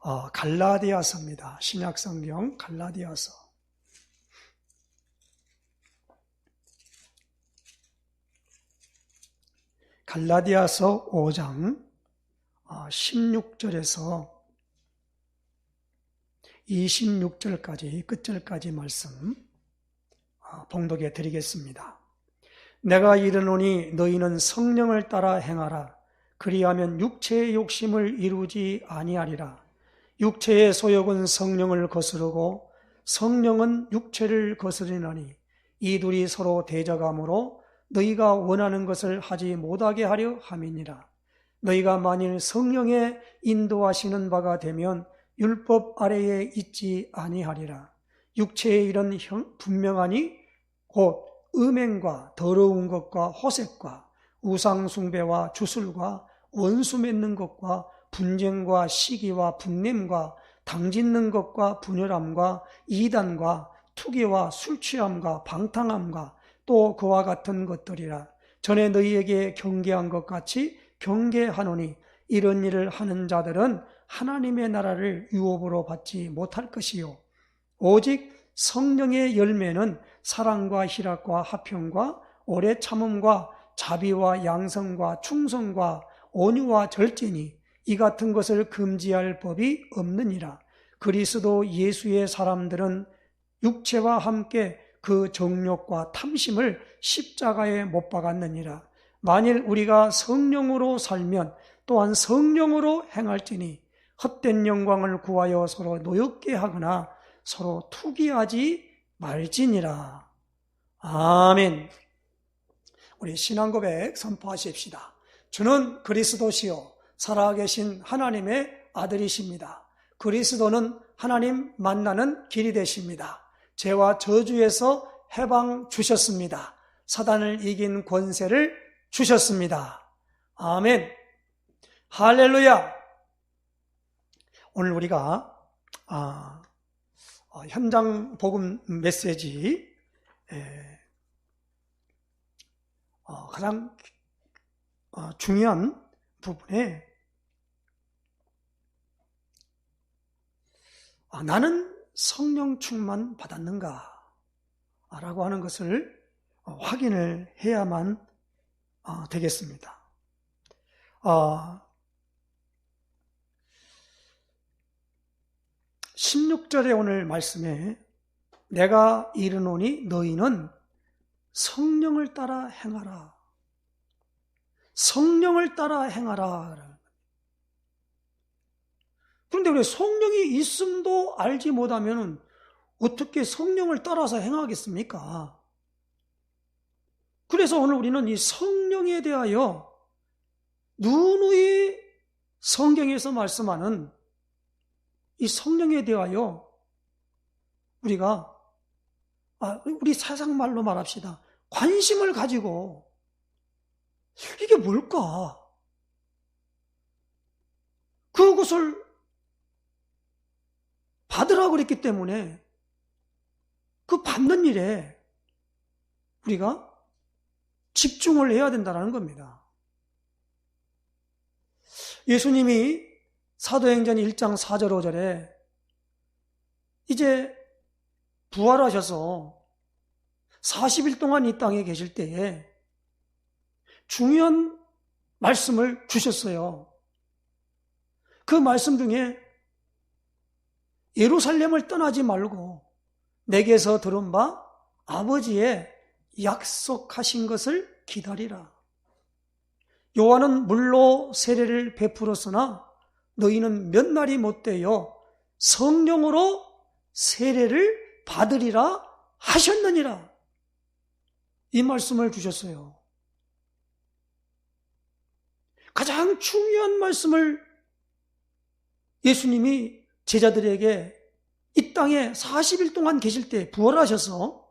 갈라디아서입니다. 신약성경 갈라디아서. 갈라디아서 5장 16절에서 26절까지 끝절까지 말씀 봉독해 드리겠습니다. 내가 이르노니 너희는 성령을 따라 행하라. 그리하면 육체의 욕심을 이루지 아니하리라. 육체의 소욕은 성령을 거스르고 성령은 육체를 거스르나니 이 둘이 서로 대적하므로 너희가 원하는 것을 하지 못하게 하려 함이니라. 너희가 만일 성령의 인도하시는 바가 되면 율법 아래에 있지 아니하리라. 육체의 일은 분명하니 곧 음행과 더러운 것과 호색과 우상숭배와 주술과 원수 맺는 것과 분쟁과 시기와 분냄과 당짓는 것과 분열함과 이단과 투기와 술취함과 방탕함과 또 그와 같은 것들이라. 전에 너희에게 경계한 것 같이 경계하노니 이런 일을 하는 자들은 하나님의 나라를 유업으로 받지 못할 것이요 오직 성령의 열매는 사랑과 희락과 화평과 오래 참음과 자비와 양성과 충성과 온유와 절제니 이 같은 것을 금지할 법이 없느니라. 그리스도 예수의 사람들은 육체와 함께 그 정욕과 탐심을 십자가에 못 박았느니라. 만일 우리가 성령으로 살면 또한 성령으로 행할지니 헛된 영광을 구하여 서로 노엽게 하거나 서로 투기하지 말지니라. 아멘. 우리 신앙고백 선포하십시다. 주는 그리스도시요 살아계신 하나님의 아들이십니다. 그리스도는 하나님 만나는 길이 되십니다. 죄와 저주에서 해방 주셨습니다. 사단을 이긴 권세를 주셨습니다. 아멘. 할렐루야. 오늘 우리가 현장 복음 메시지 가장 중요한 부분에 나는 성령 충만 받았는가? 라고 하는 것을 확인을 해야만 되겠습니다. 16절의 오늘 말씀에 내가 이르노니 너희는 성령을 따라 행하라. 성령을 따라 행하라. 그런데 왜 성령이 있음도 알지 못하면 어떻게 성령을 따라서 행하겠습니까? 그래서 오늘 우리는 이 성령에 대하여 누누이 성경에서 말씀하는 이 성령에 대하여 우리가 우리 세상말로 말합시다. 관심을 가지고 이게 뭘까? 그것을 받으라고 그랬기 때문에 그 받는 일에 우리가 집중을 해야 된다는 겁니다. 예수님이 사도행전 1장 4절 5절에 이제 부활하셔서 40일 동안 이 땅에 계실 때에 중요한 말씀을 주셨어요. 그 말씀 중에 예루살렘을 떠나지 말고 내게서 들은 바 아버지의 약속하신 것을 기다리라. 요한은 물로 세례를 베풀었으나 너희는 몇 날이 못되어 성령으로 세례를 받으리라 하셨느니라. 이 말씀을 주셨어요. 가장 중요한 말씀을 예수님이 제자들에게 이 땅에 40일 동안 계실 때 부활하셔서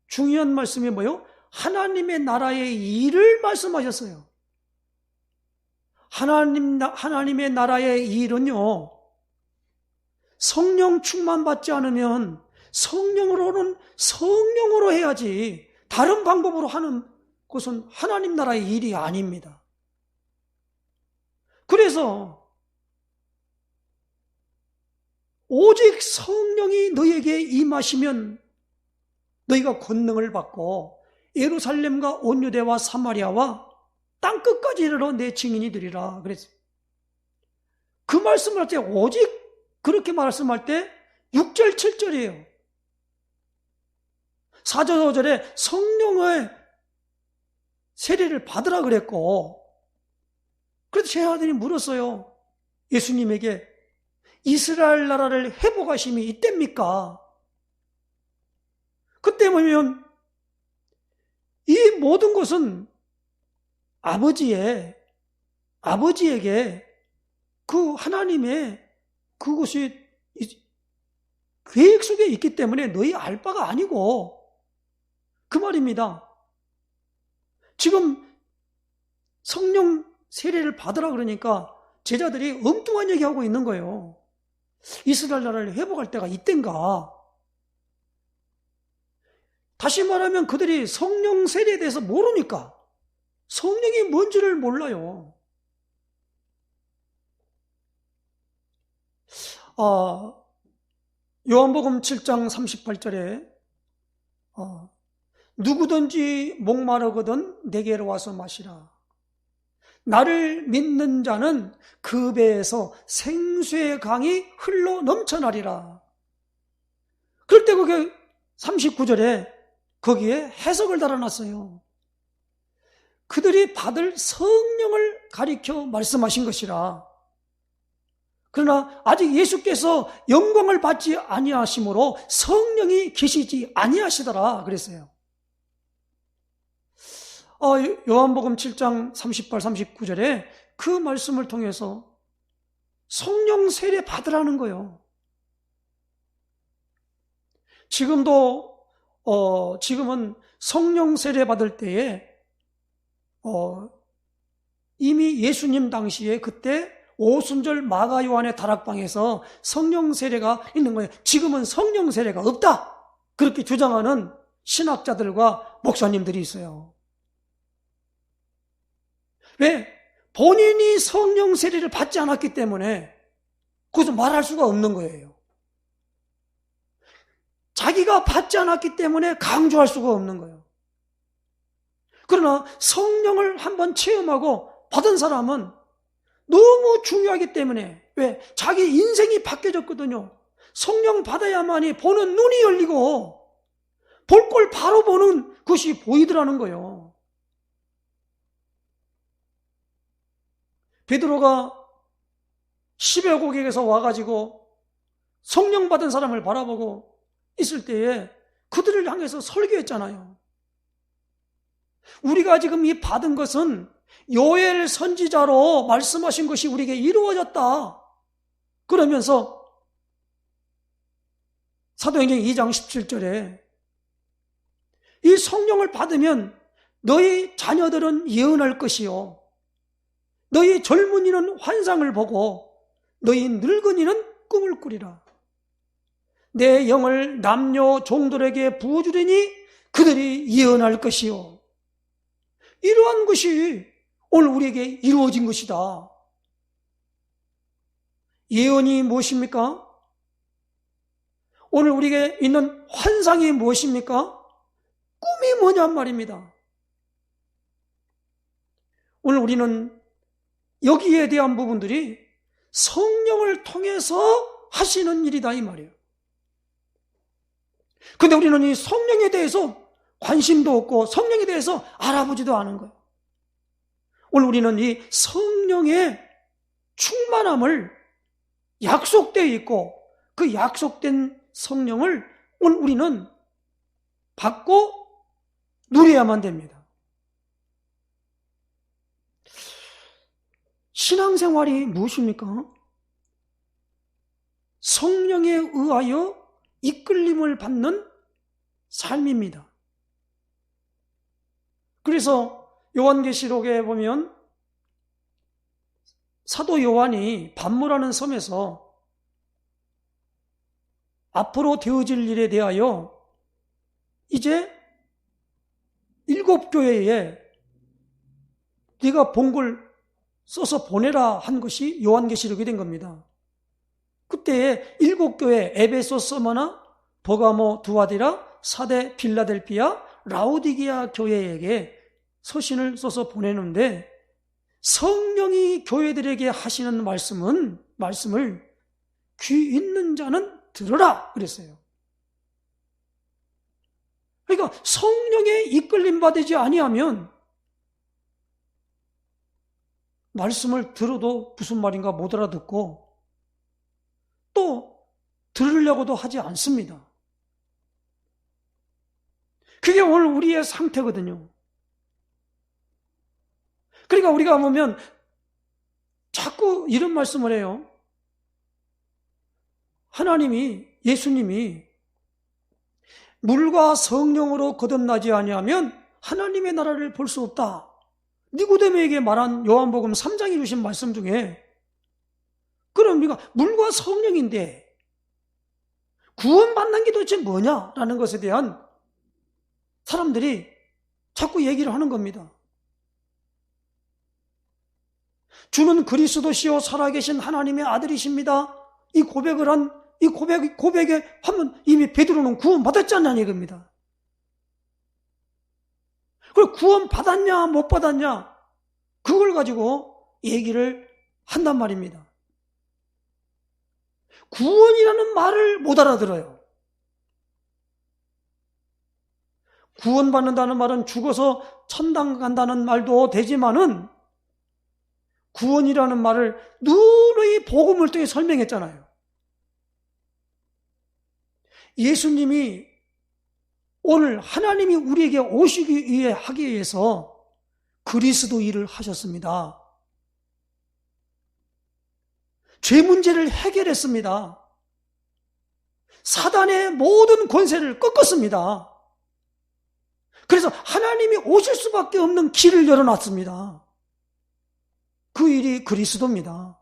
중요한 말씀이 뭐예요? 하나님의 나라의 일을 말씀하셨어요. 하나님의 나라의 일은요, 성령 충만 받지 않으면 성령으로는 성령으로 해야지 다른 방법으로 하는 것은 하나님 나라의 일이 아닙니다. 그래서 오직 성령이 너에게 임하시면 너희가 권능을 받고 예루살렘과 온 유대와 사마리아와 땅끝까지 이르러 내 증인이 되리라 그랬어요. 그 말씀을 할 때 오직 그렇게 말씀할 때 6절 7절이에요. 4절 5절에 성령의 세례를 받으라 그랬고, 그래서 제 아들이 물었어요. 예수님에게 이스라엘 나라를 회복하심이 이때입니까? 그때 보면 이 모든 것은 아버지에게 그 하나님의 그것이 계획 속에 있기 때문에 너희 알 바가 아니고 그 말입니다. 지금 성령 세례를 받으라 그러니까 제자들이 엉뚱한 얘기하고 있는 거예요. 이스라엘 나라를 회복할 때가 이땐가? 다시 말하면 그들이 성령 세례에 대해서 모르니까 성령이 뭔지를 몰라요. 요한복음 7장 38절에 누구든지 목마르거든 내게로 와서 마시라. 나를 믿는 자는 그 배에서 생수의 강이 흘러 넘쳐나리라. 그럴 때 그게 39절에 거기에 해석을 달아놨어요. 그들이 받을 성령을 가리켜 말씀하신 것이라. 그러나 아직 예수께서 영광을 받지 아니하심으로 성령이 계시지 아니하시더라 그랬어요. 요한복음 7장 38, 39절에 그 말씀을 통해서 성령 세례 받으라는 거예요. 지금은 성령 세례 받을 때에 이미 예수님 당시에 그때 오순절 마가 요한의 다락방에서 성령 세례가 있는 거예요. 지금은 성령 세례가 없다. 그렇게 주장하는 신학자들과 목사님들이 있어요. 왜? 본인이 성령 세례를 받지 않았기 때문에 그것을 말할 수가 없는 거예요. 자기가 받지 않았기 때문에 강조할 수가 없는 거예요. 그러나 성령을 한번 체험하고 받은 사람은 너무 중요하기 때문에, 왜? 자기 인생이 바뀌어졌거든요. 성령 받아야만이 보는 눈이 열리고 볼 걸 바로 보는 것이 보이더라는 거예요. 베드로가 십여 고객에서 와가지고 성령 받은 사람을 바라보고 있을 때에 그들을 향해서 설교했잖아요. 우리가 지금 이 받은 것은 요엘 선지자로 말씀하신 것이 우리에게 이루어졌다. 그러면서 사도행전 2장 17절에 이 성령을 받으면 너희 자녀들은 예언할 것이요, 너희 젊은이는 환상을 보고 너희 늙은이는 꿈을 꾸리라. 내 영을 남녀 종들에게 부어주리니 그들이 예언할 것이요. 이러한 것이 오늘 우리에게 이루어진 것이다. 예언이 무엇입니까? 오늘 우리에게 있는 환상이 무엇입니까? 꿈이 뭐냔 말입니다. 오늘 우리는 여기에 대한 부분들이 성령을 통해서 하시는 일이다 이 말이에요. 근데 우리는 이 성령에 대해서 관심도 없고 성령에 대해서 알아보지도 않은 거예요. 오늘 우리는 이 성령의 충만함을 약속되어 있고 그 약속된 성령을 오늘 우리는 받고 누려야만 됩니다. 신앙생활이 무엇입니까? 성령에 의하여 이끌림을 받는 삶입니다. 그래서 요한계시록에 보면 사도 요한이 반모라는 섬에서 앞으로 되어질 일에 대하여 이제 7교회에 네가 본 걸 써서 보내라 한 것이 요한계시록이 된 겁니다. 그때 이때에 7교회 에베소, 스무나, 버가모, 두아디라, 사대, 빌라델피아, 라오디게아 교회에게 서신을 써서 보내는데 성령이 교회들에게 하시는 말씀을 귀 있는 자는 들으라 그랬어요. 그러니까 성령에 이끌림 받지 아니하면 말씀을 들어도 무슨 말인가 못 알아듣고 또 들으려고도 하지 않습니다. 그게 오늘 우리의 상태거든요. 그러니까 우리가 보면 자꾸 이런 말씀을 해요. 예수님이 물과 성령으로 거듭나지 아니하면 하나님의 나라를 볼 수 없다. 니고데모에게 말한 요한복음 3장에 주신 말씀 중에 그럼 우리가 물과 성령인데 구원받는 게 도대체 뭐냐라는 것에 대한 사람들이 자꾸 얘기를 하는 겁니다. 주는 그리스도시요 살아계신 하나님의 아들이십니다. 이 고백에 하면 이미 베드로는 구원받았잖아요, 이겁니다. 그걸 구원받았냐 못 받았냐 그걸 가지고 얘기를 한단 말입니다. 구원이라는 말을 못 알아들어요. 구원받는다는 말은 죽어서 천당 간다는 말도 되지만은 구원이라는 말을 누누이 복음을 통해 설명했잖아요. 예수님이 오늘 하나님이 우리에게 오시기 위해 하기 위해서 그리스도 일을 하셨습니다. 죄 문제를 해결했습니다. 사단의 모든 권세를 꺾었습니다. 그래서 하나님이 오실 수밖에 없는 길을 열어놨습니다. 그 일이 그리스도입니다.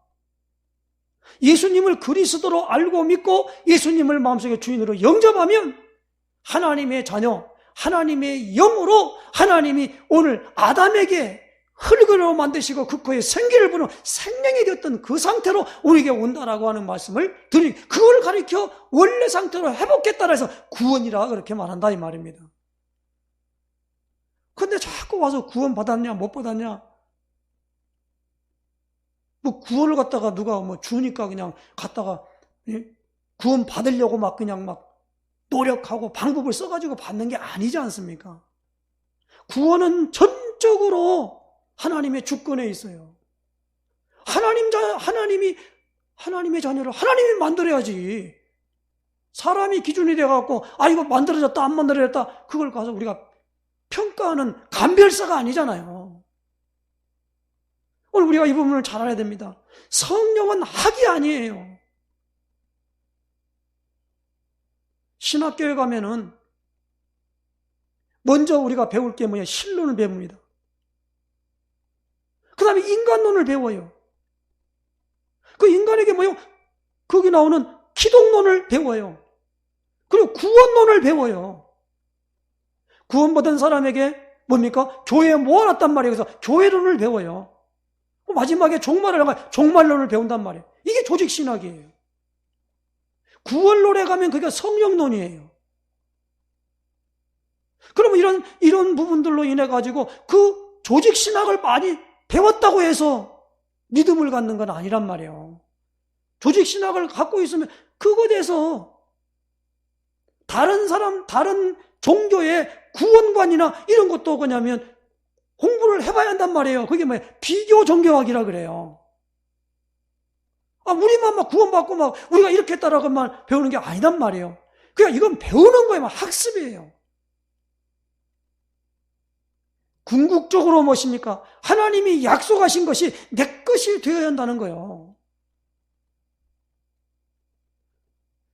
예수님을 그리스도로 알고 믿고 예수님을 마음속에 주인으로 영접하면 하나님의 자녀, 하나님의 영으로 하나님이 오늘 아담에게 흙으로 만드시고 그 코에 생기를 부는 생명이 되었던 그 상태로 우리에게 온다라고 하는 말씀을 드리, 그걸 가리켜 원래 상태로 회복했다라 해서 구원이라 그렇게 말한다 이 말입니다. 근데 자꾸 와서 구원 받았냐 못 받았냐, 뭐 구원을 갖다가 누가 뭐 주니까 그냥 갖다가 구원 받으려고 막 그냥 막 노력하고 방법을 써가지고 받는 게 아니지 않습니까? 구원은 전적으로 하나님의 주권에 있어요. 하나님의 자녀를 하나님이 만들어야지. 사람이 기준이 돼갖고 이거 만들어졌다 안 만들어졌다 그걸 가서 우리가 평가하는 감별사가 아니잖아요. 오늘 우리가 이 부분을 잘 알아야 됩니다. 성령은 학이 아니에요. 신학교에 가면은 먼저 우리가 배울 게 뭐냐? 신론을 배웁니다. 그 다음에 인간론을 배워요. 그 인간에게 뭐요? 거기 나오는 기독론을 배워요. 그리고 구원론을 배워요. 구원받은 사람에게 뭡니까? 교회에 모아놨단 말이에요. 그래서 교회론을 배워요. 마지막에 종말론을 배운단 말이에요. 이게 조직신학이에요. 구원론에 가면 그게 성령론이에요. 그러면 이런 부분들로 인해 가지고 그 조직신학을 많이 배웠다고 해서 믿음을 갖는 건 아니란 말이에요. 조직신학을 갖고 있으면 그거에 대해서 다른 종교의 구원관이나 이런 것도 그냐면 공부를 해봐야 한단 말이에요. 그게 뭐예요? 비교 종교학이라 그래요. 우리만 막 구원받고 막 우리가 이렇게 했다라고만 배우는 게 아니란 말이에요. 그냥 이건 배우는 거예요. 학습이에요. 궁극적으로 무엇입니까? 하나님이 약속하신 것이 내 것이 되어야 한다는 거예요.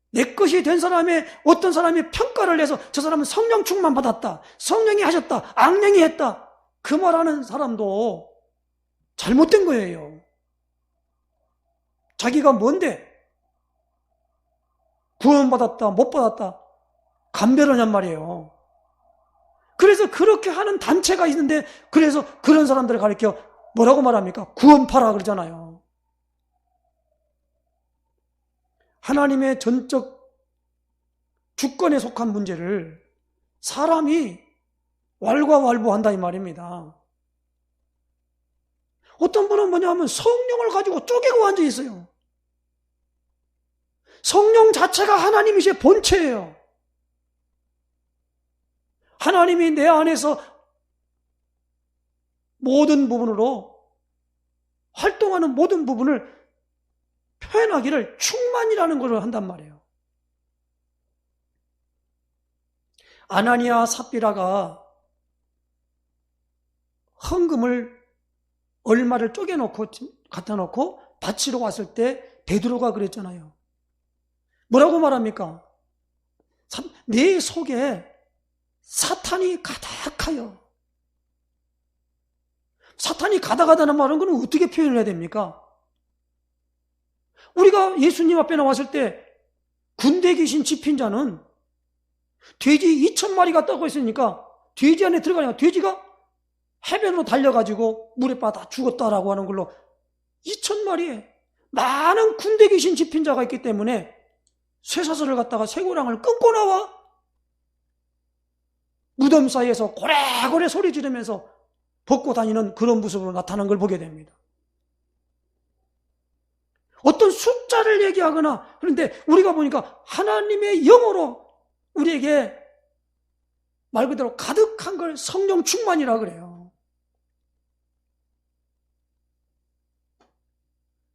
내 것이 된 사람의 어떤 사람이 평가를 해서 저 사람은 성령 충만 받았다, 성령이 하셨다, 악령이 했다, 그 말하는 사람도 잘못된 거예요. 자기가 뭔데 구원받았다 못 받았다 감별하냔 말이에요. 그래서 그렇게 하는 단체가 있는데 그래서 그런 사람들을 가리켜 뭐라고 말합니까? 구원파라 그러잖아요. 하나님의 전적 주권에 속한 문제를 사람이 왈가왈부한다 이 말입니다. 어떤 분은 뭐냐면 성령을 가지고 쪼개고 앉아 있어요. 성령 자체가 하나님이시의 본체예요. 하나님이 내 안에서 모든 부분으로 활동하는 모든 부분을 표현하기를 충만이라는 것을 한단 말이에요. 아나니아 삽비라가 헌금을 얼마를 쪼개놓고 갖다 놓고 바치러 왔을 때 베드로가 그랬잖아요. 뭐라고 말합니까? 내 속에 사탄이 가득하여. 사탄이 가득하다는 말은 그건 어떻게 표현해야 됩니까? 우리가 예수님 앞에 나왔을 때 군대에 계신 집힌자는 돼지 2,000마리가 떠고 있으니까 돼지 안에 들어가니까 돼지가 해변으로 달려가지고 물에 빠다 죽었다라고 하는 걸로 2,000마리에 많은 군대에 계신 집힌자가 있기 때문에 쇠사슬을 갖다가 쇠고랑을 끊고 나와 무덤 사이에서 고래고래 소리 지르면서 벗고 다니는 그런 모습으로 나타나는 걸 보게 됩니다. 어떤 숫자를 얘기하거나 그런데 우리가 보니까 하나님의 영으로 우리에게 말 그대로 가득한 걸 성령 충만이라 그래요.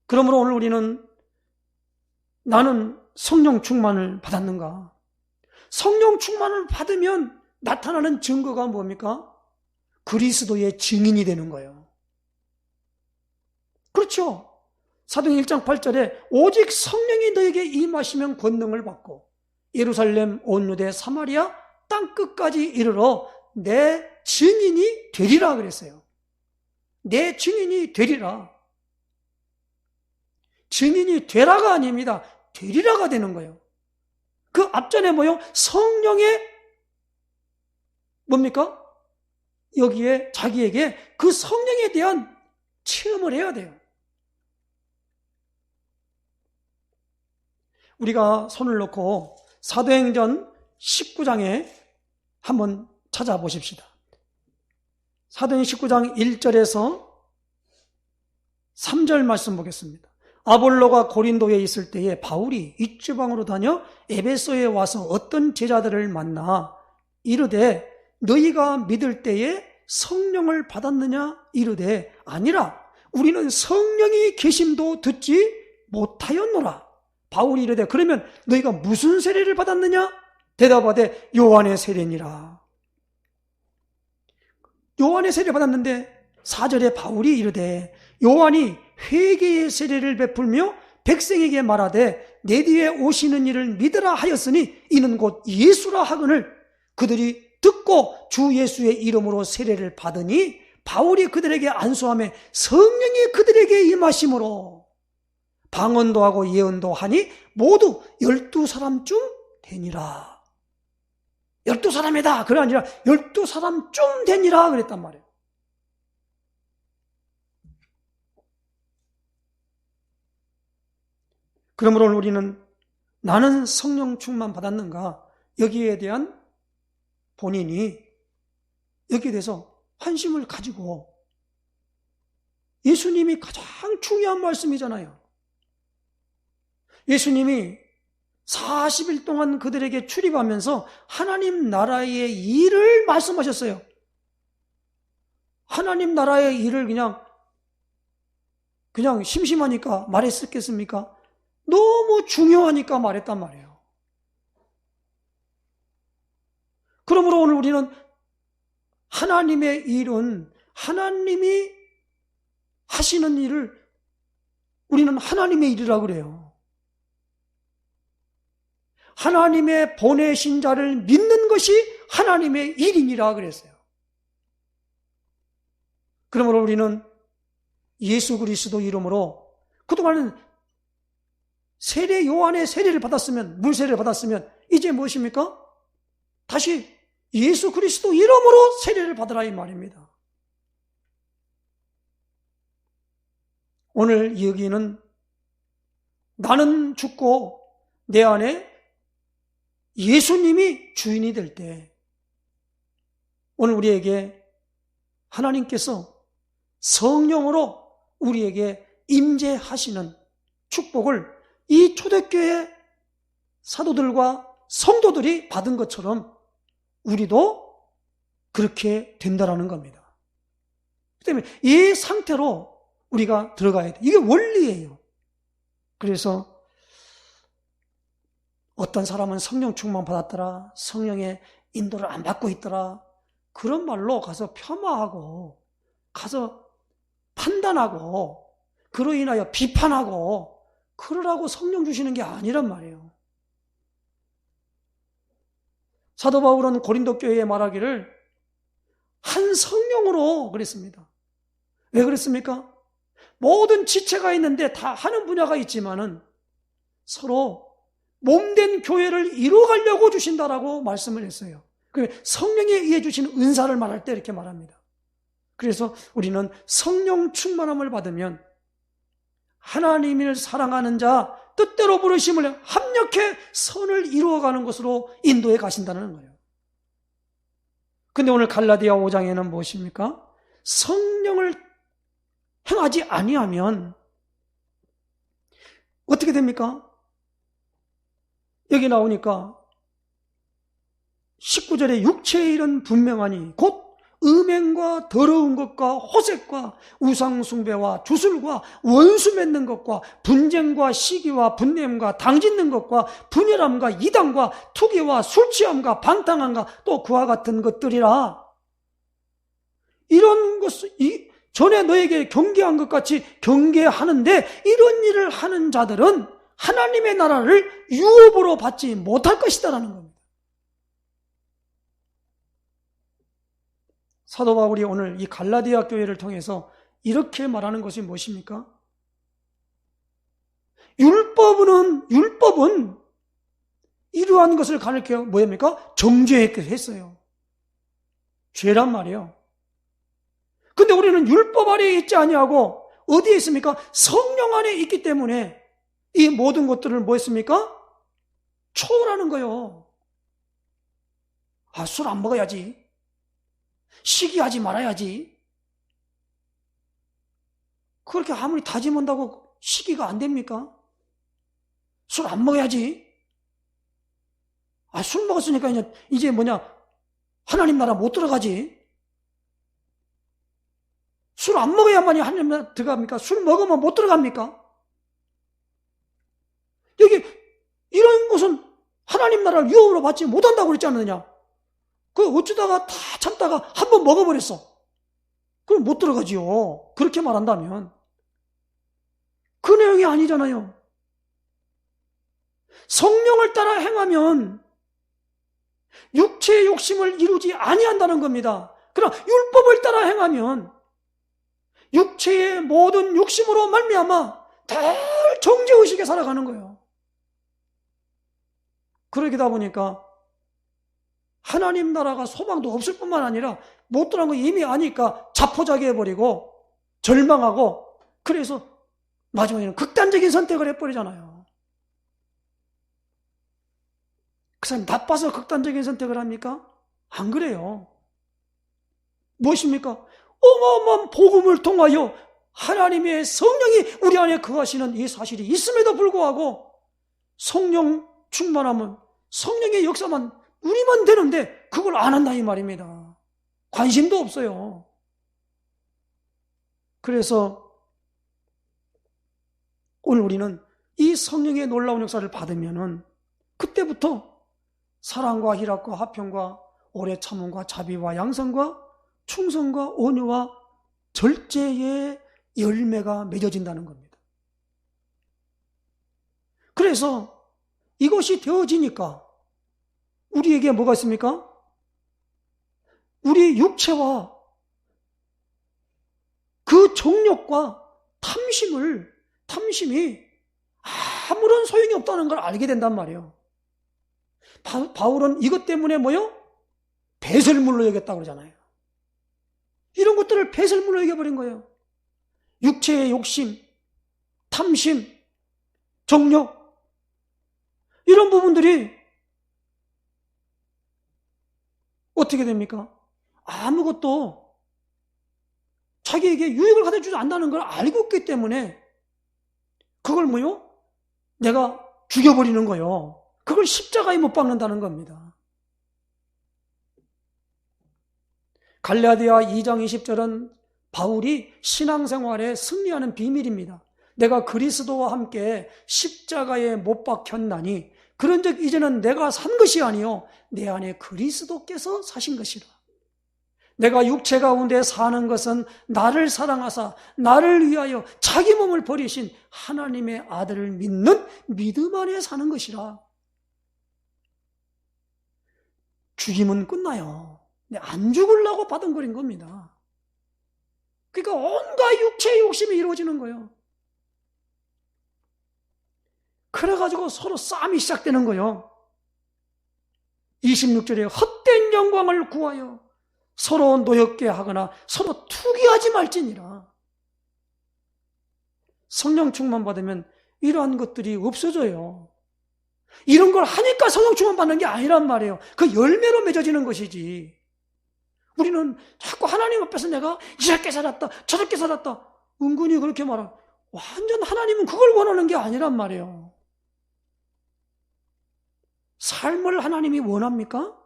그러므로 오늘 우리는 나는 성령 충만을 받았는가? 성령 충만을 받으면 나타나는 증거가 뭡니까? 그리스도의 증인이 되는 거예요. 그렇죠? 사도행 1장 8절에 오직 성령이 너에게 임하시면 권능을 받고 예루살렘 온 유대 사마리아 땅끝까지 이르러 내 증인이 되리라 그랬어요. 내 증인이 되리라. 증인이 되라가 아닙니다. 되리라가 되는 거예요. 그 앞전에 뭐요? 성령의 뭡니까? 여기에 자기에게 그 성령에 대한 체험을 해야 돼요. 우리가 손을 놓고 사도행전 19장에 한번 찾아보십시다. 사도행 19장 1절에서 3절 말씀 보겠습니다. 아볼로가 고린도에 있을 때에 바울이 이주방으로 다녀 에베소에 와서 어떤 제자들을 만나 이르되 너희가 믿을 때에 성령을 받았느냐 이르되 아니라 우리는 성령이 계심도 듣지 못하였노라. 바울이 이르되 그러면 너희가 무슨 세례를 받았느냐? 대답하되 요한의 세례니라. 요한의 세례를 받았는데 4절에 바울이 이르되 요한이 회개의 세례를 베풀며 백성에게 말하되 내 뒤에 오시는 이를 믿으라 하였으니 이는 곧 예수라 하거늘 그들이 듣고 주 예수의 이름으로 세례를 받으니 바울이 그들에게 안수하며 성령이 그들에게 임하심으로 방언도 하고 예언도 하니 모두 12사람쯤 되니라. 12사람이다. 그게 아니라 12사람쯤 되니라 그랬단 말이에요. 그러므로 우리는 나는 성령 충만 받았는가? 여기에 대한 본인이 여기에 대해서 관심을 가지고 예수님이 가장 중요한 말씀이잖아요. 예수님이 40일 동안 그들에게 출입하면서 하나님 나라의 일을 말씀하셨어요. 하나님 나라의 일을 그냥 심심하니까 말했었겠습니까? 너무 중요하니까 말했단 말이에요. 그러므로 오늘 우리는 하나님의 일은 하나님이 하시는 일을 우리는 하나님의 일이라고 그래요. 하나님의 보내신 자를 믿는 것이 하나님의 일이니라 그랬어요. 그러므로 우리는 예수 그리스도 이름으로 그동안은 세례 요한의 세례를 받았으면 물세례를 받았으면 이제 무엇입니까? 다시 예수 그리스도 이름으로 세례를 받으라 이 말입니다. 오늘 여기는 나는 죽고 내 안에 예수님이 주인이 될 때, 오늘 우리에게 하나님께서 성령으로 우리에게 임재하시는 축복을 이 초대교회 사도들과 성도들이 받은 것처럼 우리도 그렇게 된다라는 겁니다. 그렇기 때문에 이 상태로 우리가 들어가야 돼. 이게 원리예요. 그래서 어떤 사람은 성령 충만 받았더라, 성령의 인도를 안 받고 있더라, 그런 말로 가서 폄하하고 가서 판단하고 그로 인하여 비판하고 그러라고 성령 주시는 게 아니란 말이에요. 사도 바울은 고린도 교회에 말하기를 한 성령으로 그랬습니다. 왜 그랬습니까? 모든 지체가 있는데 다 하는 분야가 있지만은 서로 몸된 교회를 이루어가려고 주신다라고 말씀을 했어요. 성령에 의해 주시는 은사를 말할 때 이렇게 말합니다. 그래서 우리는 성령 충만함을 받으면 하나님을 사랑하는 자, 뜻대로 부르심을 합력해 선을 이루어가는 것으로 인도해 가신다는 거예요. 근데 오늘 갈라디아 5장에는 무엇입니까? 성령을 행하지 아니하면 어떻게 됩니까? 여기 나오니까 19절에 육체의 일은 분명하니 곧 음행과 더러운 것과 호색과 우상숭배와 주술과 원수 맺는 것과 분쟁과 시기와 분냄과 당짓는 것과 분열함과 이단과 투기와 술취함과 방탕함과 또 그와 같은 것들이라. 이런 것을 전에 너에게 경계한 것 같이 경계하는데 이런 일을 하는 자들은 하나님의 나라를 유업으로 받지 못할 것이다라는 겁니다. 사도 바울이 오늘 이 갈라디아 교회를 통해서 이렇게 말하는 것이 무엇입니까? 율법은 이러한 것을 가르쳐 뭐입니까? 정죄했어요. 죄란 말이에요. 근데 우리는 율법 아래에 있지 아니하고 어디에 있습니까? 성령 안에 있기 때문에 이 모든 것들을 뭐 했습니까? 초월하는 거예요. 술 안 먹어야지. 시기하지 말아야지. 그렇게 아무리 다짐한다고 시기가 안 됩니까? 술 안 먹어야지. 술 먹었으니까 이제 하나님 나라 못 들어가지. 술 안 먹어야만이 하나님 나라 들어갑니까? 술 먹으면 못 들어갑니까? 여기 이런 것은 하나님 나라를 유업으로 받지 못한다고 그랬지 않느냐? 어쩌다가 다 참다가 한번 먹어버렸어. 그럼 못 들어가지요. 그렇게 말한다면. 그 내용이 아니잖아요. 성령을 따라 행하면 육체의 욕심을 이루지 아니한다는 겁니다. 그러나 율법을 따라 행하면 육체의 모든 욕심으로 말미암아 늘 정죄의식에 살아가는 거예요. 그러다 보니까 하나님 나라가 소망도 없을 뿐만 아니라 못 들어간 거 이미 아니까 자포자기해버리고 절망하고 그래서 마지막에는 극단적인 선택을 해버리잖아요. 그 사람이 나빠서 극단적인 선택을 합니까? 안 그래요. 무엇입니까? 어마어마한 복음을 통하여 하나님의 성령이 우리 안에 거하시는 이 사실이 있음에도 불구하고 성령 충만하면 성령의 역사만 우리만 되는데 그걸 안 한다 이 말입니다. 관심도 없어요. 그래서 오늘 우리는 이 성령의 놀라운 역사를 받으면은 그때부터 사랑과 희락과 화평과 오래 참음과 자비와 양선과 충성과 온유와 절제의 열매가 맺어진다는 겁니다. 그래서 이것이 되어지니까 우리에게 뭐가 있습니까? 우리 육체와 그 정욕과 탐심이 아무런 소용이 없다는 걸 알게 된단 말이에요. 바울은 이것 때문에 배설물로 여겼다고 그러잖아요. 이런 것들을 배설물로 여겨버린 거예요. 육체의 욕심, 탐심, 정욕, 이런 부분들이 어떻게 됩니까? 아무것도 자기에게 유익을 가져주지 않는다는 걸 알고 있기 때문에 그걸 뭐요? 내가 죽여버리는 거요. 그걸 십자가에 못 박는다는 겁니다. 갈라디아 2장 20절은 바울이 신앙생활에 승리하는 비밀입니다. 내가 그리스도와 함께 십자가에 못 박혔나니 그런즉 이제는 내가 산 것이 아니요 내 안에 그리스도께서 사신 것이라. 내가 육체 가운데 사는 것은 나를 사랑하사 나를 위하여 자기 몸을 버리신 하나님의 아들을 믿는 믿음 안에 사는 것이라. 죽임은 끝나요. 근데 안 죽으려고 바둥거린 겁니다. 그러니까 온갖 육체의 욕심이 이루어지는 거예요. 그래가지고 서로 싸움이 시작되는 거예요. 26절에 헛된 영광을 구하여 서로 노엽게 하거나 서로 투기하지 말지니라. 성령 충만 받으면 이러한 것들이 없어져요. 이런 걸 하니까 성령 충만 받는 게 아니란 말이에요. 그 열매로 맺어지는 것이지. 우리는 자꾸 하나님 앞에서 내가 이렇게 살았다 저렇게 살았다 은근히 그렇게 말하면 완전 하나님은 그걸 원하는 게 아니란 말이에요. 삶을 하나님이 원합니까?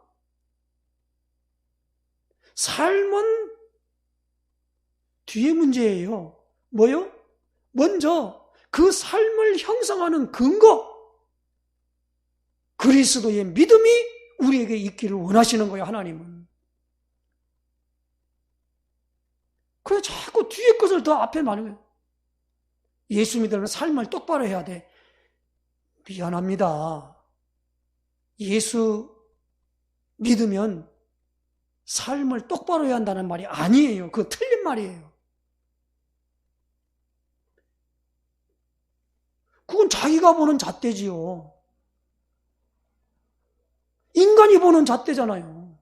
삶은 뒤에 문제예요. 뭐요? 먼저 그 삶을 형성하는 근거, 그리스도의 믿음이 우리에게 있기를 원하시는 거예요, 하나님은. 그래 자꾸 뒤에 것을 더 앞에 많이 해요. 예수 믿으면 삶을 똑바로 해야 돼. 미안합니다. 예수 믿으면 삶을 똑바로 해야 한다는 말이 아니에요. 그거 틀린 말이에요. 그건 자기가 보는 잣대지요. 인간이 보는 잣대잖아요.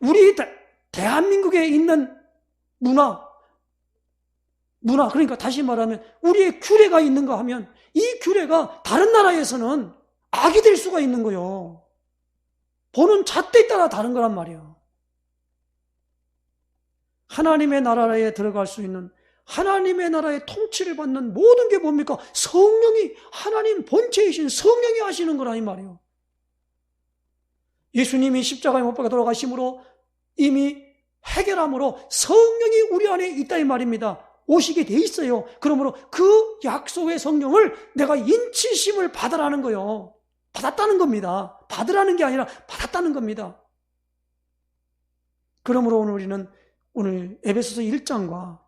우리 대한민국에 있는 문화, 그러니까 다시 말하면 우리의 규례가 있는가 하면 이 규례가 다른 나라에서는 악이 될 수가 있는 거예요. 보는 잣대에 따라 다른 거란 말이에요. 하나님의 나라에 들어갈 수 있는 하나님의 나라의 통치를 받는 모든 게 뭡니까? 성령이, 하나님 본체이신 성령이 하시는 거라 이 말이에요. 예수님이 십자가에 못 박혀 돌아가심으로 이미 해결함으로 성령이 우리 안에 있다 이 말입니다. 오시게 돼 있어요. 그러므로 그 약속의 성령을 내가 인치심을 받으라는 거예요. 받았다는 겁니다. 받으라는 게 아니라 받았다는 겁니다. 그러므로 우리는 오늘 에베소서 1장과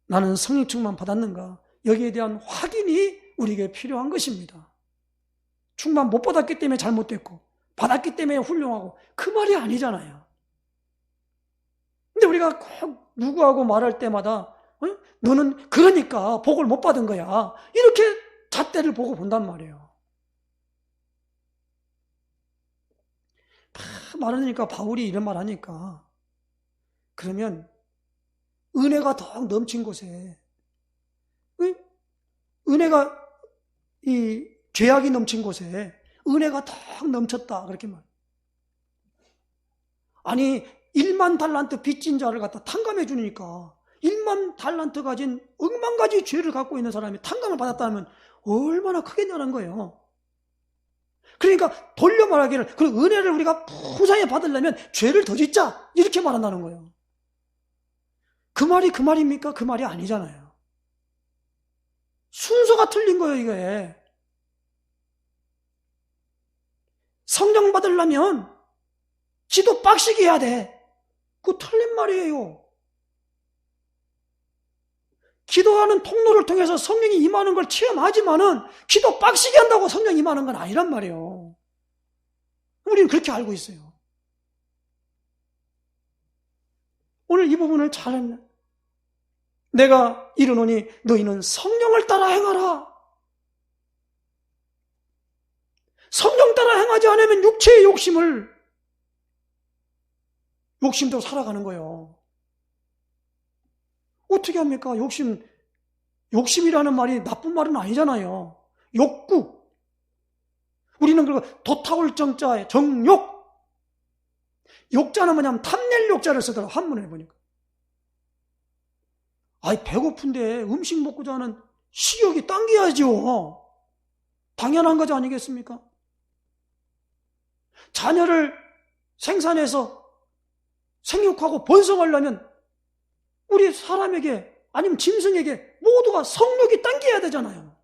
나는 성령 충만 받았는가 여기에 대한 확인이 우리에게 필요한 것입니다. 충만 못 받았기 때문에 잘못됐고 받았기 때문에 훌륭하고 그 말이 아니잖아요. 근데 우리가 꼭 누구하고 말할 때마다 너는 그러니까 복을 못 받은 거야 이렇게 잣대를 보고 본단 말이에요. 말하니까 바울이 이런 말 하니까 그러면 은혜가 더 넘친 곳에 은혜가 이 죄악이 넘친 곳에 은혜가 더 넘쳤다 그렇게 말. 아니 1만 달란트 빚진 자를 갖다 탕감해 주니까 1만 달란트 가진 억만 가지 죄를 갖고 있는 사람이 탕감을 받았다면 얼마나 크겠냐는 거예요. 그러니까 돌려 말하기를 그 은혜를 우리가 무상히 받으려면 죄를 더 짓자 이렇게 말한다는 거예요. 그 말이 그 말입니까? 그 말이 아니잖아요. 순서가 틀린 거예요 이게. 성령 받으려면 기도 빡시게 해야 돼. 그거 틀린 말이에요. 기도하는 통로를 통해서 성령이 임하는 걸 체험하지만은 기도 빡시게 한다고 성령이 임하는 건 아니란 말이에요. 우리는 그렇게 알고 있어요. 오늘 이 부분을 잘 했네. 내가 이르노니 너희는 성령을 따라 행하라. 성령 따라 행하지 않으면 육체의 욕심대로 살아가는 거예요. 어떻게 합니까? 욕심이라는 말이 나쁜 말은 아니잖아요. 욕구. 우리는 그리고 도타올 정자에 정욕. 욕자는 뭐냐면 탐낼 욕자를 쓰더라고, 한문에 보니까. 아이, 배고픈데 음식 먹고자 하는 식욕이 당겨야죠. 당연한 거지 아니겠습니까? 자녀를 생산해서 생육하고 번성하려면 우리 사람에게 아니면 짐승에게 모두가 성욕이 당겨야 되잖아요.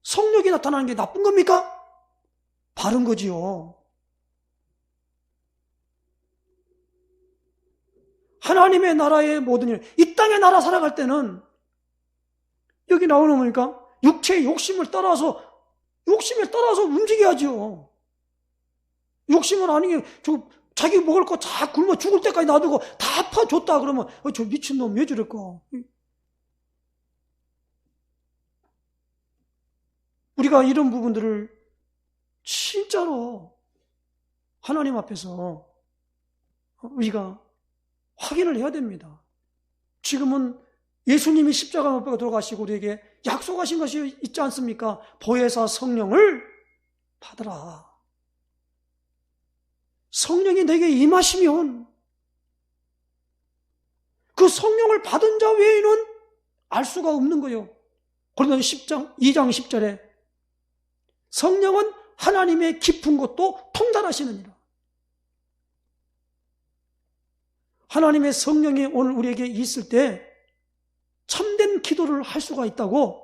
성욕이 나타나는 게 나쁜 겁니까? 바른 거지요. 하나님의 나라의 모든 일, 이 땅의 나라 살아갈 때는 여기 나오는 거니까 육체의 욕심을 따라서 움직여야죠. 욕심은 아니게 자기 먹을 거 다 굶어 죽을 때까지 놔두고 다 파줬다 그러면 저 미친놈 왜 저럴까? 우리가 이런 부분들을 진짜로 하나님 앞에서 우리가 확인을 해야 됩니다. 지금은 예수님이 십자가 못 박아 돌아가시고 우리에게 약속하신 것이 있지 않습니까? 보혜사 성령을 받으라. 성령이 내게 임하시면 그 성령을 받은 자 외에는 알 수가 없는 거예요. 고린도서 2장 10절에 성령은 하나님의 깊은 것도 통달하시느니라. 하나님의 성령이 오늘 우리에게 있을 때 참된 기도를 할 수가 있다고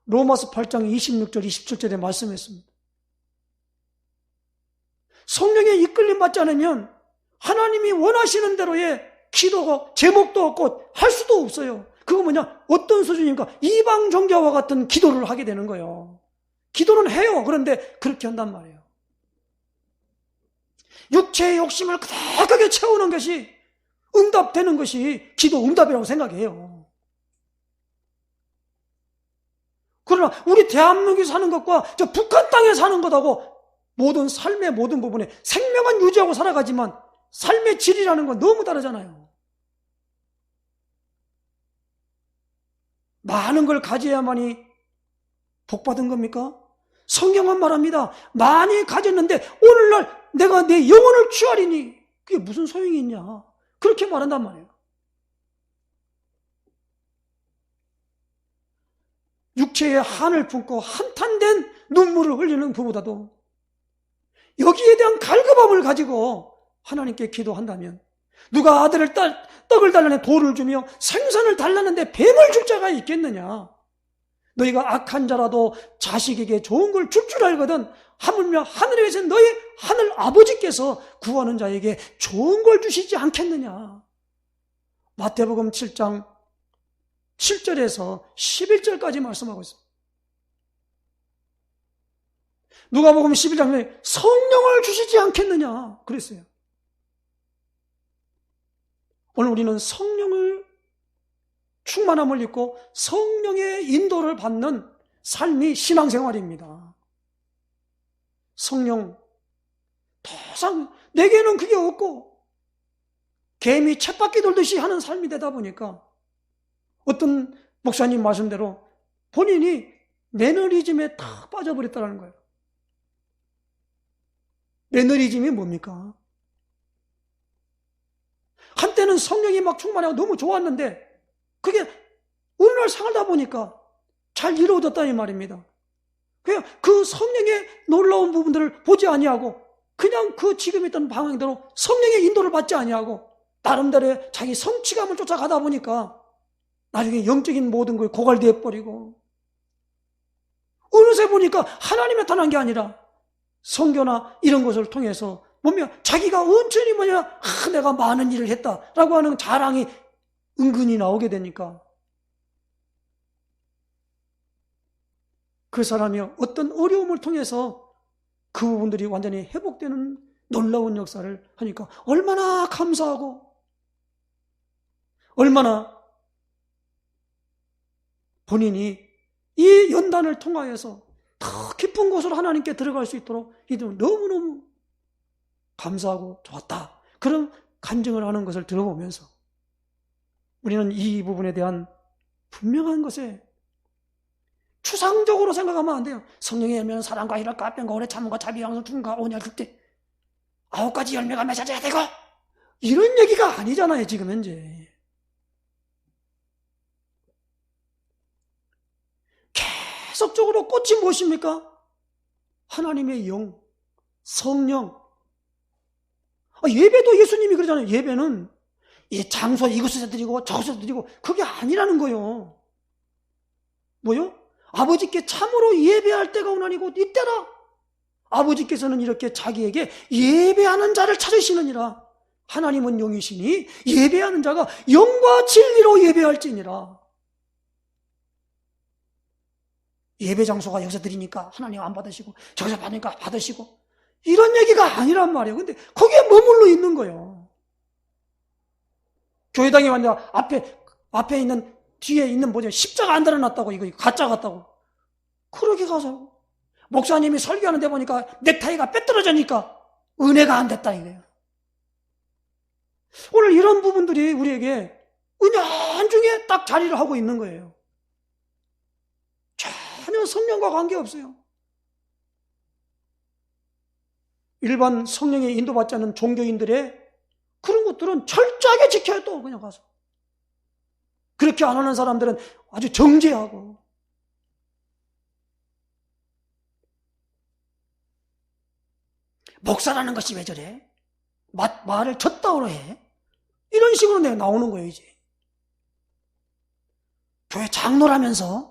로마서 8장 26절 27절에 말씀했습니다. 성령의 이끌림 받지 않으면 하나님이 원하시는 대로의 기도가 제목도 없고 할 수도 없어요. 그거 뭐냐? 어떤 수준입니까? 이방 종교와 같은 기도를 하게 되는 거예요. 기도는 해요. 그런데 그렇게 한단 말이에요. 육체의 욕심을 그닥하게 채우는 것이 응답되는 것이 기도 응답이라고 생각해요. 그러나 우리 대한민국에 사는 것과 저 북한 땅에 사는 것하고 모든 삶의 모든 부분에 생명은 유지하고 살아가지만 삶의 질이라는 건 너무 다르잖아요. 많은 걸 가져야만이 복받은 겁니까? 성경은 말합니다. 많이 가졌는데 오늘날 내가 내 영혼을 취하리니 그게 무슨 소용이 있냐? 그렇게 말한단 말이에요. 육체의 한을 품고 한탄된 눈물을 흘리는 부보다도 여기에 대한 갈급함을 가지고 하나님께 기도한다면 누가 아들을 떡을 달라내 돌을 주며 생선을 달라는데 뱀을 줄 자가 있겠느냐? 너희가 악한 자라도 자식에게 좋은 걸 줄 줄 알거든 하물며 하늘에 계신 너희 하늘 아버지께서 구하는 자에게 좋은 걸 주시지 않겠느냐? 마태복음 7장 7절에서 11절까지 말씀하고 있습니다. 누가복음 11장에 성령을 주시지 않겠느냐 그랬어요. 오늘 우리는 성령을 충만함을 입고 성령의 인도를 받는 삶이 신앙생활입니다. 성령, 더 이상 내게는 그게 없고 개미 쳇바퀴 돌듯이 하는 삶이 되다 보니까 어떤 목사님 말씀대로 본인이 매너리즘에 다 빠져버렸다는 거예요. 매너리즘이 뭡니까? 한때는 성령이 막 충만하고 너무 좋았는데 그게 어느 날 살다 보니까 잘 이루어졌다는 말입니다. 그냥 그 성령의 놀라운 부분들을 보지 아니하고 그냥 그 지금 있던 방향대로 성령의 인도를 받지 아니하고 나름대로의 자기 성취감을 쫓아가다 보니까 나중에 영적인 모든 걸 고갈되어 버리고 어느새 보니까 하나님이 나타난 게 아니라 선교나 이런 것을 통해서 보면 자기가 온전히 내가 많은 일을 했다라고 하는 자랑이 은근히 나오게 되니까 그 사람이 어떤 어려움을 통해서 그 부분들이 완전히 회복되는 놀라운 역사를 하니까 얼마나 감사하고 얼마나 본인이 이 연단을 통하여서 더 깊은 곳으로 하나님께 들어갈 수 있도록 이들은 너무너무 감사하고 좋았다. 그런 간증을 하는 것을 들어보면서 우리는 이 부분에 대한 분명한 것에 추상적으로 생각하면 안 돼요. 성령의 열매는 사랑과 희락과 화평과 오래 참음과 자비, 양성, 충과 온유와 극대 9가지 열매가 맺어져야 되고, 이런 얘기가 아니잖아요, 지금 현재. 계속적으로 꽃이 무엇입니까? 하나님의 영, 성령. 예배도 예수님이 그러잖아요. 예배는 이 장소 이곳에서 드리고 저곳에서 드리고, 그게 아니라는 거예요. 뭐요? 아버지께 참으로 예배할 때가 오나니고 이때라. 아버지께서는 이렇게 자기에게 예배하는 자를 찾으시느니라. 하나님은 영이시니 예배하는 자가 영과 진리로 예배할지니라. 예배 장소가 여기서 드리니까 하나님 안 받으시고 저기서 받으니까 받으시고, 이런 얘기가 아니란 말이에요. 근데 거기에 머물러 있는 거예요. 교회당에 왔는데 앞에 있는, 뒤에 있는 뭐죠? 십자가 안 달아놨다고, 이거 가짜 같다고. 그렇게 가서 목사님이 설교하는데 보니까 넥타이가 빼떨어지니까 은혜가 안 됐다 이거예요. 오늘 이런 부분들이 우리에게 은연중에 딱 자리를 하고 있는 거예요. 전혀 성령과 관계없어요. 일반 성령의 인도받지 않는 종교인들의 그런 것들은 철저하게 지켜요. 또 그냥 가서 그렇게 안 하는 사람들은 아주 정죄하고. 목사라는 것이 왜 저래? 말을 쳤다고 해? 이런 식으로 내가 나오는 거예요. 이제 교회 장로라면서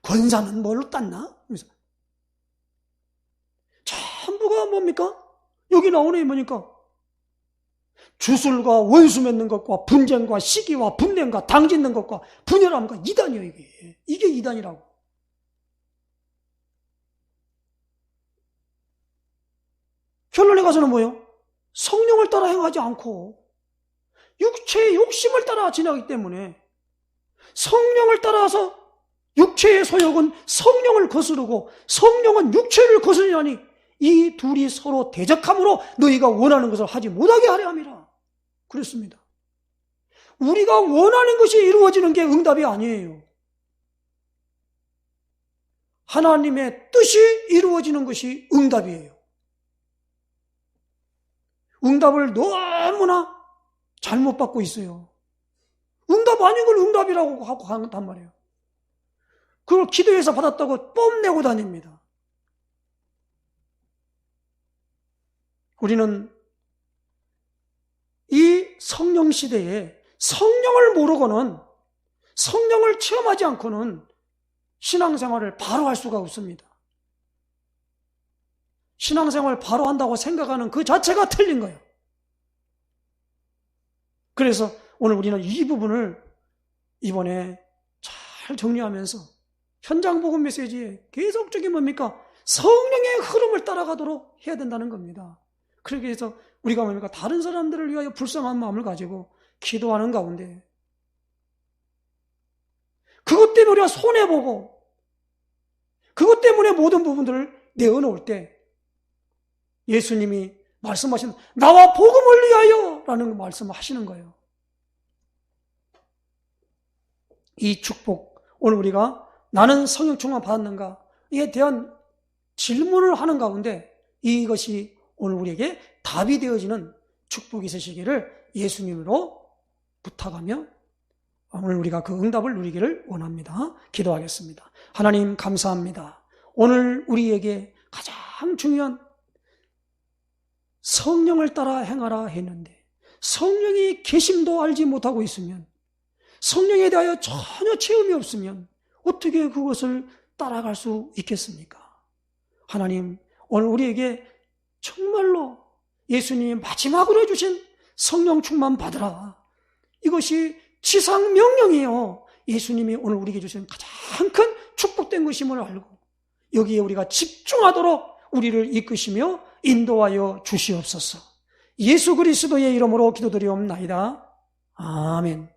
권사는 뭘로 땄나? 그래서 전부가 뭡니까? 여기 나오네. 뭐니까 주술과 원수 맺는 것과 분쟁과 시기와 분냄과 당 짓는 것과 분열함과 이단이에요. 이게 이단이라고. 결론에 가서는 뭐예요? 성령을 따라 행하지 않고 육체의 욕심을 따라 지나가기 때문에, 성령을 따라서 육체의 소욕은 성령을 거스르고 성령은 육체를 거스르니 이 둘이 서로 대적함으로 너희가 원하는 것을 하지 못하게 하려 함이라. 그렇습니다. 우리가 원하는 것이 이루어지는 게 응답이 아니에요. 하나님의 뜻이 이루어지는 것이 응답이에요. 응답을 너무나 잘못 받고 있어요. 응답 아닌 걸 응답이라고 하고 한단 말이에요. 그걸 기도해서 받았다고 뽐내고 다닙니다. 우리는 이 성령 시대에 성령을 모르고는, 성령을 체험하지 않고는 신앙생활을 바로 할 수가 없습니다. 신앙생활을 바로 한다고 생각하는 그 자체가 틀린 거예요. 그래서 오늘 우리는 이 부분을 이번에 잘 정리하면서 현장 복음 메시지에 계속적인 뭡니까? 성령의 흐름을 따라가도록 해야 된다는 겁니다. 그러기 위해서 우리가 뭡니까? 다른 사람들을 위하여 불쌍한 마음을 가지고 기도하는 가운데 그것 때문에 우리가 손해보고 그것 때문에 모든 부분들을 내어놓을 때 예수님이 말씀하신 나와 복음을 위하여 라는 말씀을 하시는 거예요. 이 축복, 오늘 우리가 나는 성령 충만 받았는가 이에 대한 질문을 하는 가운데 이것이 오늘 우리에게 답이 되어지는 축복이 있으시기를 예수님으로 부탁하며 오늘 우리가 그 응답을 누리기를 원합니다. 기도하겠습니다. 하나님 감사합니다. 오늘 우리에게 가장 중요한 성령을 따라 행하라 했는데 성령이 계심도 알지 못하고 있으면, 성령에 대하여 전혀 체험이 없으면 어떻게 그것을 따라갈 수 있겠습니까? 하나님, 오늘 우리에게 정말로 예수님이 마지막으로 해주신 성령 충만 받으라. 이것이 지상 명령이에요. 예수님이 오늘 우리에게 주신 가장 큰 축복된 것임을 알고 여기에 우리가 집중하도록 우리를 이끄시며 인도하여 주시옵소서. 예수 그리스도의 이름으로 기도드리옵나이다. 아멘.